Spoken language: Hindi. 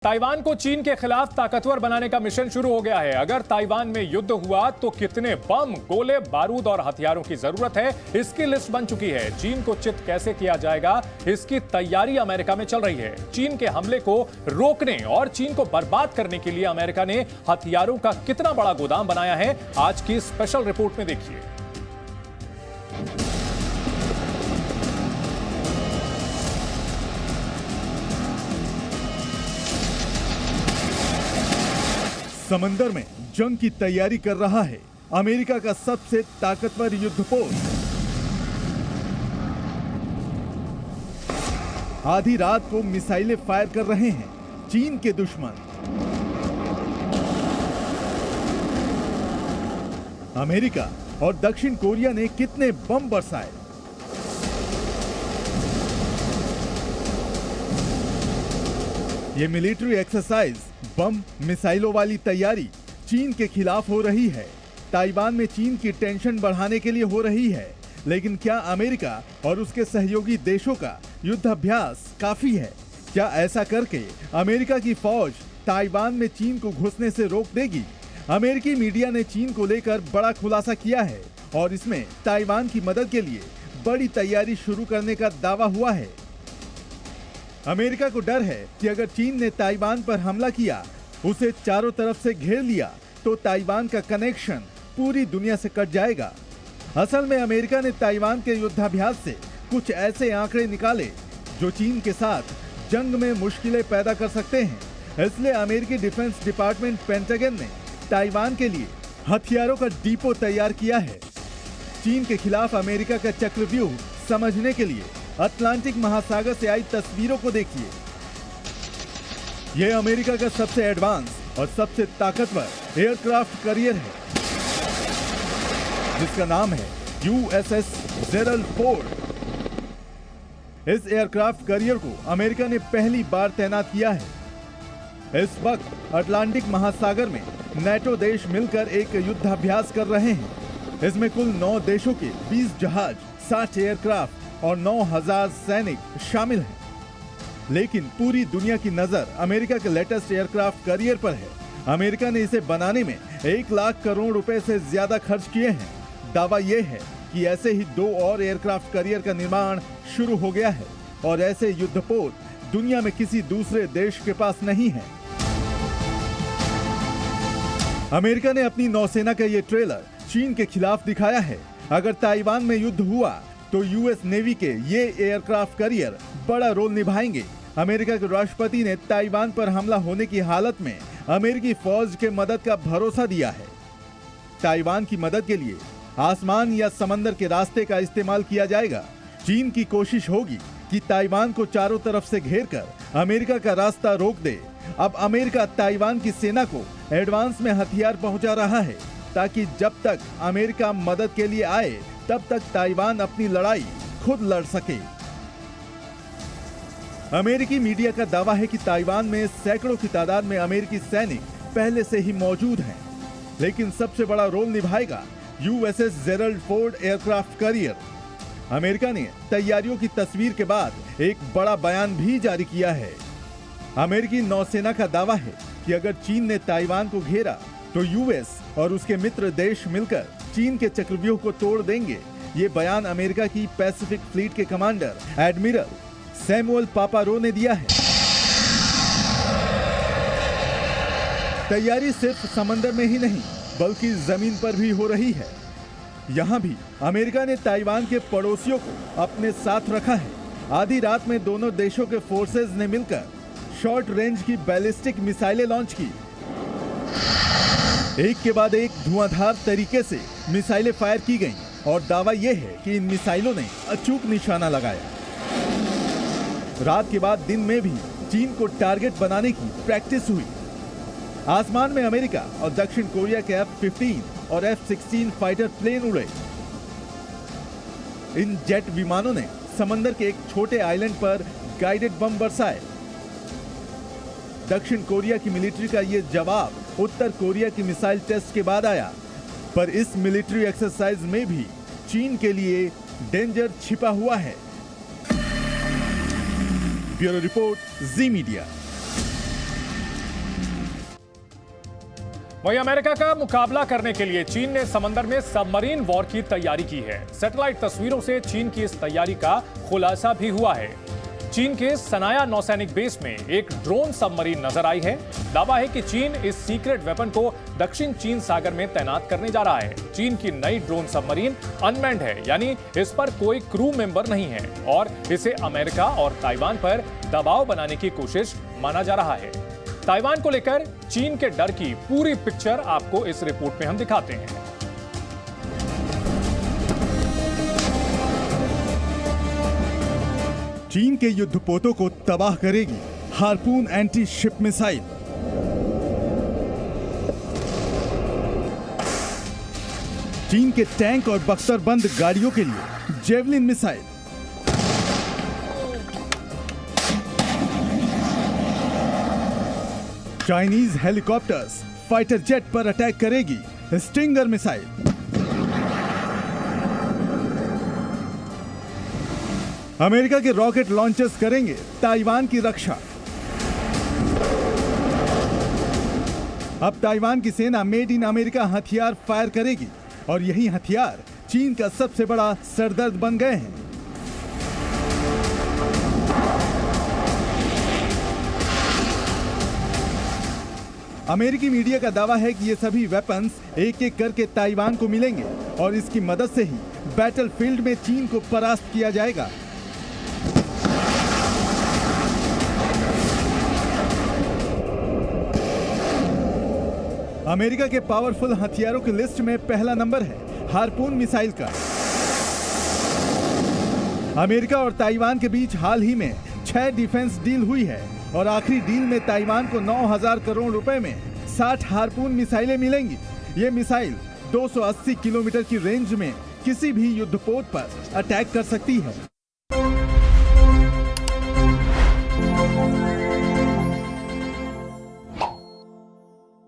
ताइवान को चीन के खिलाफ ताकतवर बनाने का मिशन शुरू हो गया है। अगर ताइवान में युद्ध हुआ तो कितने बम, गोले, बारूद और हथियारों की जरूरत है, इसकी लिस्ट बन चुकी है। चीन को चित कैसे किया जाएगा, इसकी तैयारी अमेरिका में चल रही है। चीन के हमले को रोकने और चीन को बर्बाद करने के लिए अमेरिका ने हथियारों का कितना बड़ा गोदाम बनाया है, आज की स्पेशल रिपोर्ट में देखिए। समंदर में जंग की तैयारी कर रहा है अमेरिका का सबसे ताकतवर युद्धपोत। आधी रात को मिसाइलें फायर कर रहे हैं चीन के दुश्मन। अमेरिका और दक्षिण कोरिया ने कितने बम बरसाए। ये मिलिट्री एक्सरसाइज, बम, मिसाइलों वाली तैयारी चीन के खिलाफ हो रही है। ताइवान में चीन की टेंशन बढ़ाने के लिए हो रही है। लेकिन क्या अमेरिका और उसके सहयोगी देशों का युद्धाभ्यास काफी है? क्या ऐसा करके अमेरिका की फौज ताइवान में चीन को घुसने से रोक देगी? अमेरिकी मीडिया ने चीन को लेकर बड़ा खुलासा किया है और इसमें ताइवान की मदद के लिए बड़ी तैयारी शुरू करने का दावा हुआ है। अमेरिका को डर है कि अगर चीन ने ताइवान पर हमला किया, उसे चारों तरफ से घेर लिया, तो ताइवान का कनेक्शन पूरी दुनिया से कट जाएगा। असल में अमेरिका ने ताइवान के युद्धाभ्यास से कुछ ऐसे आंकड़े निकाले जो चीन के साथ जंग में मुश्किलें पैदा कर सकते हैं। इसलिए अमेरिकी डिफेंस डिपार्टमेंट पेंटागन ने ताइवान के लिए हथियारों का डिपो तैयार किया है। चीन के खिलाफ अमेरिका का चक्रव्यूह समझने के लिए अटलांटिक महासागर से आई तस्वीरों को देखिए। यह अमेरिका का सबसे एडवांस और सबसे ताकतवर एयरक्राफ्ट कैरियर है, जिसका नाम है यूएसएस जेरल्ड फोर्ड। इस एयरक्राफ्ट कैरियर को अमेरिका ने पहली बार तैनात किया है। इस वक्त अटलांटिक महासागर में नेटो देश मिलकर एक युद्धाभ्यास कर रहे हैं। इसमें कुल 9 देशों के 20 जहाज, 60 एयरक्राफ्ट और 9000 सैनिक शामिल हैं। लेकिन पूरी दुनिया की नजर अमेरिका के लेटेस्ट एयरक्राफ्ट कैरियर पर है। अमेरिका ने इसे बनाने में 1 लाख करोड़ रुपए से ज्यादा खर्च किए हैं। दावा यह है कि ऐसे ही 2 और एयरक्राफ्ट कैरियर का निर्माण शुरू हो गया है और ऐसे युद्धपोत दुनिया में किसी दूसरे देश के पास नहीं है। अमेरिका ने अपनी नौसेना का ये ट्रेलर चीन के खिलाफ दिखाया है। अगर ताइवान में युद्ध हुआ तो यूएस नेवी के ये एयरक्राफ्ट कैरियर बड़ा रोल निभाएंगे। अमेरिका के राष्ट्रपति ने ताइवान पर हमला होने की हालत में अमेरिकी फौज के मदद का भरोसा दिया है। ताइवान की मदद के लिए आसमान या समंदर के रास्ते का इस्तेमाल किया जाएगा। चीन की कोशिश होगी कि ताइवान को चारों तरफ से घेरकर अमेरिका का रास्ता रोक दे। अब अमेरिका ताइवान की सेना को एडवांस में हथियार पहुंचा रहा है, ताकि जब तक अमेरिका मदद के लिए आए तब तक ताइवान अपनी लड़ाई खुद लड़ सके। अमेरिकी मीडिया का दावा है कि ताइवान में सैकड़ों की तादाद में अमेरिकी सैनिक पहले से ही मौजूद हैं, लेकिन सबसे बड़ा रोल निभाएगा USS Gerald Ford aircraft carrier. America ने तैयारियों की तस्वीर के बाद एक बड़ा बयान भी जारी किया है। अमेरिकी नौसेना का दावा है कि अगर चीन ने ताइवान को घेरा तो यूएस और उसके मित्र देश मिलकर चीन के चक्रव्यूह को तोड़ देंगे। ये बयान अमेरिका की पैसिफिक फ्लीट के कमांडर एडमिरल सैमुअल पापारो ने दिया है। तैयारी सिर्फ समंदर में ही नहीं बल्कि जमीन पर भी हो रही है। यहाँ भी अमेरिका ने ताइवान के पड़ोसियों को अपने साथ रखा है। आधी रात में दोनों देशों के फोर्सेज ने मिलकर शॉर्ट रेंज की बैलिस्टिक मिसाइलें लॉन्च की। एक के बाद एक धुआंधार तरीके से मिसाइलें फायर की गईं और दावा यह है कि इन मिसाइलों ने अचूक निशाना लगाया। रात के बाद दिन में भी चीन को टारगेट बनाने की प्रैक्टिस हुई। आसमान में अमेरिका और दक्षिण कोरिया के F-15 और F-16 फाइटर प्लेन उड़े। इन जेट विमानों ने समंदर के एक छोटे आइलैंड पर गाइडेड बम बरसाए। दक्षिण कोरिया की मिलिट्री का ये जवाब उत्तर कोरिया की मिसाइल टेस्ट के बाद आया। पर इस मिलिट्री एक्सरसाइज में भी चीन के लिए डेंजर छिपा हुआ है। ब्यूरो रिपोर्ट, जी मीडिया। वहीं अमेरिका का मुकाबला करने के लिए चीन ने समंदर में सबमरीन वॉर की तैयारी की है। सैटेलाइट तस्वीरों से चीन की इस तैयारी का खुलासा भी हुआ है। चीन के सनाया नौसैनिक बेस में एक ड्रोन सबमरीन नजर आई है। दावा है कि चीन इस सीक्रेट वेपन को दक्षिण चीन सागर में तैनात करने जा रहा है। चीन की नई ड्रोन सबमरीन अनमैन्ड है, यानी इस पर कोई क्रू मेंबर नहीं है और इसे अमेरिका और ताइवान पर दबाव बनाने की कोशिश माना जा रहा है। ताइवान को लेकर चीन के डर की पूरी पिक्चर आपको इस रिपोर्ट में हम दिखाते हैं। चीन के युद्धपोतों को तबाह करेगी हार्पून एंटी शिप मिसाइल। चीन के टैंक और बख्तरबंद गाड़ियों के लिए javelin missile. Chinese helicopters fighter jet पर अटैक करेगी स्टिंगर मिसाइल। अमेरिका के रॉकेट लॉन्चर्स करेंगे ताइवान की रक्षा। अब ताइवान की सेना मेड इन अमेरिका हथियार फायर करेगी और यही हथियार चीन का सबसे बड़ा सरदर्द बन गए हैं। अमेरिकी मीडिया का दावा है कि ये सभी वेपन्स एक एक करके ताइवान को मिलेंगे और इसकी मदद से ही बैटलफील्ड में चीन को परास्त किया जाएगा। अमेरिका के पावरफुल हथियारों की लिस्ट में पहला नंबर है हार्पून मिसाइल का। अमेरिका और ताइवान के बीच हाल ही में 6 डिफेंस डील हुई है और आखिरी डील में ताइवान को 9,000 करोड़ रुपए में 60 हार्पून मिसाइलें मिलेंगी। ये मिसाइल 280 किलोमीटर की रेंज में किसी भी युद्धपोत पर अटैक कर सकती है।